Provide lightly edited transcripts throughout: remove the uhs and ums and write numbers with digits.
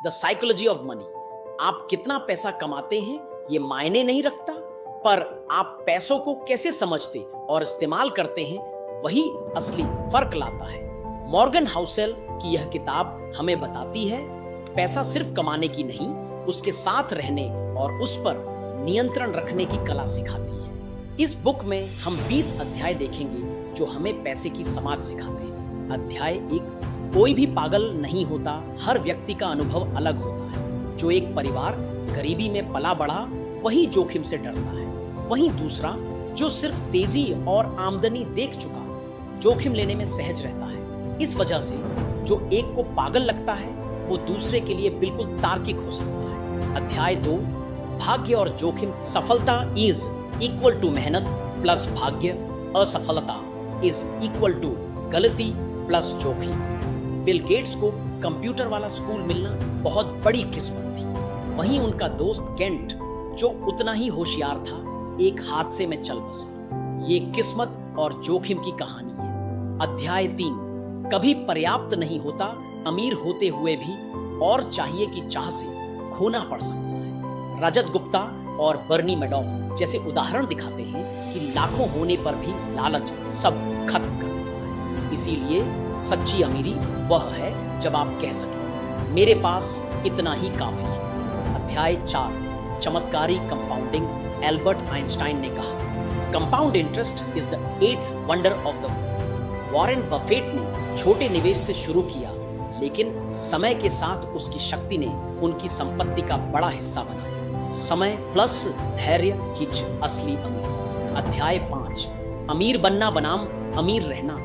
The psychology of money. आप कितना पैसा कमाते हैं ये मायने नहीं रखता, पर आप पैसों को कैसे समझते और इस्तेमाल करते हैं वही असली फर्क लाता है। मॉर्गन हाउसेल की यह किताब हमें बताती है पैसा सिर्फ कमाने की नहीं, उसके साथ रहने और उस पर नियंत्रण रखने की कला सिखाती है। इस बुक में हम 20 अध्याय देखेंगे जो हमें पैसे की समझ सिखाते हैं। अध्याय 1, कोई भी पागल नहीं होता, हर व्यक्ति का अनुभव अलग होता है। जो एक परिवार गरीबी में पला बढ़ा वही जोखिम से डरता है, वहीं दूसरा जो सिर्फ तेजी और आमदनी देख चुका जोखिम लेने में सहज रहता है। इस वजह से जो एक को पागल लगता है वो दूसरे के लिए बिल्कुल तार्किक हो सकता है। अध्याय 2, भाग्य और जोखिम। सफलता इज इक्वल टू मेहनत प्लस भाग्य, असफलता इज इक्वल टू गलती प्लस जोखिम। बिल गेट्स को कंप्यूटर वाला स्कूल मिलना बहुत बड़ी किस्मत थी, वहीं उनका दोस्त केंट जो उतना ही होशियार था एक हादसे में चल बसा। ये किस्मत और जोखिम की कहानी है। अध्याय 3, कभी पर्याप्त नहीं होता, अमीर होते हुए भी और चाहिए की चाह से खोना पड़ सकता है। रजत गुप्ता और बर्नी मैडॉफ जैसे उदाहरण दिखाते हैं कि लाखों होने पर भी लालच सब खत्म कर देता है। इसीलिए सच्ची अमीरी वह है जब आप कह सकें मेरे पास इतना ही काफी है। अध्याय 4, चमत्कारी कंपाउंडिंग। एल्बर्ट आइंस्टाइन ने कहा compound interest is the 8th wonder of the world. Warren Buffett ने छोटे निवेश से शुरू किया, लेकिन समय के साथ उसकी शक्ति ने उनकी संपत्ति का बड़ा हिस्सा बनाया। समय प्लस धैर्य ही असली अमीर। अध्याय 5, अमीर बनना बनाम अमीर रहना।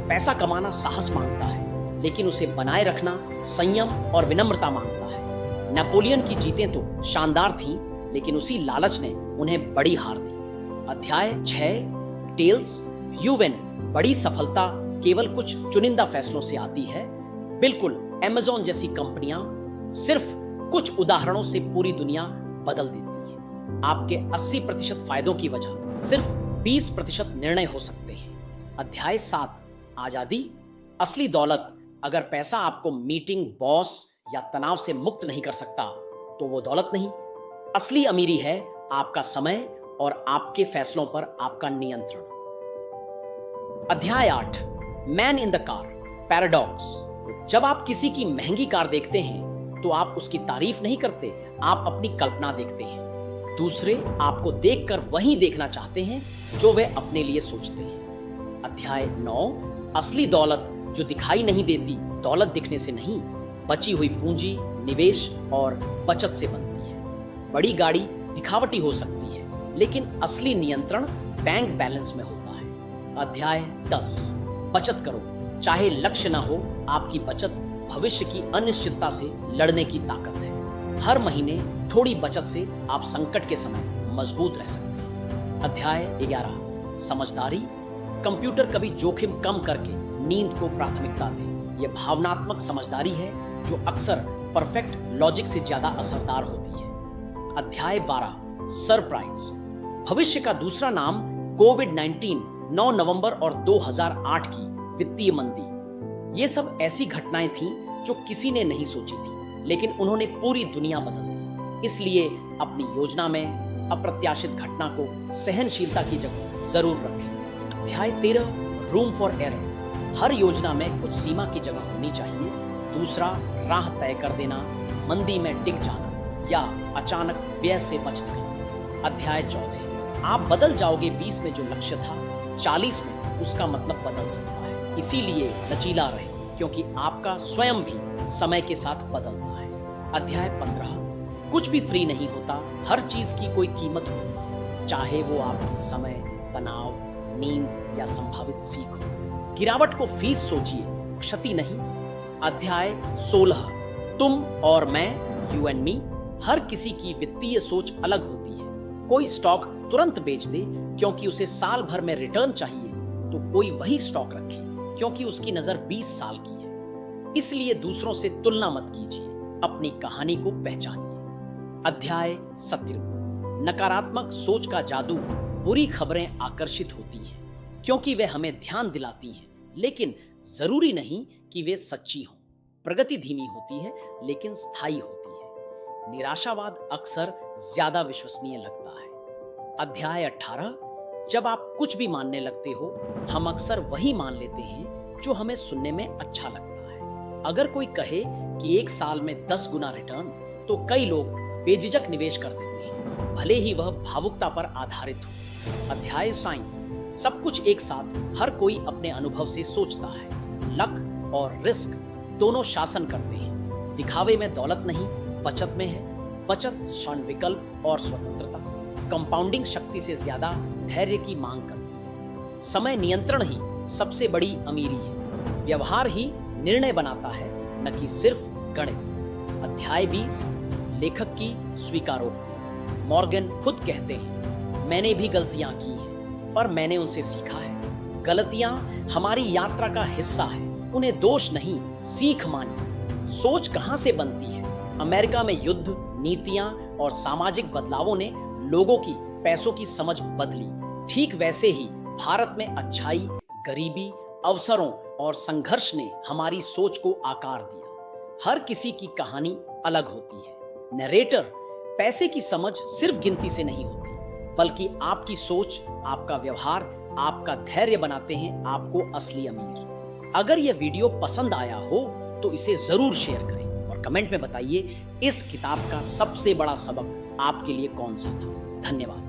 पैसा कमाना साहस मांगता है, लेकिन उसे बनाए रखना संयम और विनम्रता मांगता है। नेपोलियन की जीतें तो शानदार थीं, लेकिन उसी लालच ने उन्हें बड़ी हार दी। अध्याय 6, टेल्स। You win. बड़ी सफलता केवल कुछ चुनिंदा फैसलों से आती है। बिल्कुल अमेज़न जैसी कंपनियां सिर्फ कुछ उदाहरणों से पूरी दुनिया बदल देती है। आपके 80% फायदों की वजह सिर्फ 20% निर्णय हो सकते हैं। अध्याय 7, आजादी। असली दौलत। अगर पैसा आपको मीटिंग, बॉस या तनाव से मुक्त नहीं कर सकता तो वो दौलत नहीं। असली अमीरी है आपका समय और आपके फैसलों पर आपका नियंत्रण। अध्याय 8, man in the car. Paradox. जब आप किसी की महंगी कार देखते हैं तो आप उसकी तारीफ नहीं करते, आप अपनी कल्पना देखते हैं। दूसरे आपको देखकर वही देखना चाहते हैं जो वे अपने लिए सोचते हैं। अध्याय 9, असली दौलत जो दिखाई नहीं देती, दौलत दिखने से नहीं, बची हुई पूंजी, निवेश और बचत से बनती है। बड़ी गाड़ी दिखावटी हो सकती है, लेकिन असली नियंत्रण बैंक बैलेंस में होता है। अध्याय 10, बचत करो। चाहे लक्ष्य ना हो, आपकी बचत भविष्य की अनिश्चितता से लड़ने की ताकत है। हर महीने थोड़ी बचत से आप संकट के समय मजबूत रह सकते हैं। अध्याय 11, समझदारी। कंप्यूटर कभी जोखिम कम करके नींद को प्राथमिकता दे। यह भावनात्मक समझदारी है जो अक्सर परफेक्ट लॉजिक से ज्यादा असरदार होती है। अध्याय 12, सरप्राइज। भविष्य का दूसरा नाम कोविड-19, 9 नवंबर और 2008 की वित्तीय मंदी। ये सब ऐसी घटनाएं थीं जो किसी ने नहीं सोची थी, लेकिन उन्होंने पूरी दुनिया बदल दी। इसलिए अपनी योजना में अप्रत्याशित घटना को सहनशीलता की जगह जरूर रखें। अध्याय 13, रूम फॉर एरर। हर योजना में कुछ सीमा की जगह होनी चाहिए। दूसरा, राह तय कर देना, मंदी में टिक जाना या अचानक व्यय से बच निकलना। अध्याय 14, आप बदल जाओगे। 20 में जो लक्ष्य था 40 में उसका मतलब बदल सकता है। इसीलिए लचीला रहे, क्योंकि आपका स्वयं भी समय के साथ बदलता है। अध्याय 15, कुछ भी फ्री नहीं होता, हर चीज की कोई कीमत होती है, चाहे वो आपकी समय, तनाव, नींद या संभावित सीख हो। गिरावट को फीस सोचिए, क्षति नहीं। अध्याय 16, तुम और मैं, यू एंड मी। हर किसी की वित्तीय सोच अलग होती है। कोई स्टॉक तुरंत बेच दे क्योंकि उसे साल भर में रिटर्न चाहिए, तो कोई वही स्टॉक रखे क्योंकि उसकी नजर 20 साल की है। इसलिए दूसरों से तुलना मत कीजिए, अपनी कहानी को पहचानिए। अध्याय 17, नकारात्मक सोच का जादू। बुरी खबरें आकर्षित होती हैं क्योंकि वे हमें ध्यान दिलाती हैं, लेकिन जरूरी नहीं कि वे सच्ची हों। प्रगति धीमी होती है लेकिन स्थायी होती है। निराशावाद अक्सर ज्यादा विश्वसनीय लगता है। अध्याय 18। जब आप कुछ भी मानने लगते हो, हम अक्सर वही मान लेते हैं जो हमें सुनने में अच्छा लगता है। अगर कोई कहे कि 1 साल में 10 गुना रिटर्न, तो कई लोग बेझिझक निवेश कर देते हैं, भले ही वह भावुकता पर आधारित हो। अध्याय 7। सब कुछ एक साथ हर कोई अपने अनुभव से सोचता है। लक और रिस्क दोनों शासन करते हैं। दिखावे में दौलत नहीं, बचत में है। बचत क्षण विकल्प और स्वतंत्रता। कंपाउंडिंग शक्ति से ज्यादा धैर्य की मांग करती है। समय नियंत्रण ही सबसे बड़ी अमीरी है। व्यवहार ही निर्णय बनाता है, न कि सिर्फ गणित। अध्याय 20। लेखक की स्वीकारोक्ति। मॉर्गन खुद कहते हैं, मैंने भी गलतियां की हैं, पर मैंने उनसे सीखा है। गलतियां हमारी यात्रा का हिस्सा है, उन्हें दोष नहीं, सीख मानिए। सोच कहां से बनती है? अमेरिका में युद्ध, नीतियां और सामाजिक बदलावों ने लोगों की पैसों की समझ बदली। ठीक वैसे ही भारत में अच्छाई, गरीबी, अवसरों और संघर्ष ने हमारी सोच को आकार दिया। हर किसी की कहानी अलग होती है। नरेटर पैसे की समझ सिर्फ गिनती से नहीं होती, बल्कि आपकी सोच, आपका व्यवहार, आपका धैर्य बनाते हैं आपको असली अमीर। अगर यह वीडियो पसंद आया हो तो इसे जरूर शेयर करें और कमेंट में बताइए इस किताब का सबसे बड़ा सबक आपके लिए कौन सा था। धन्यवाद।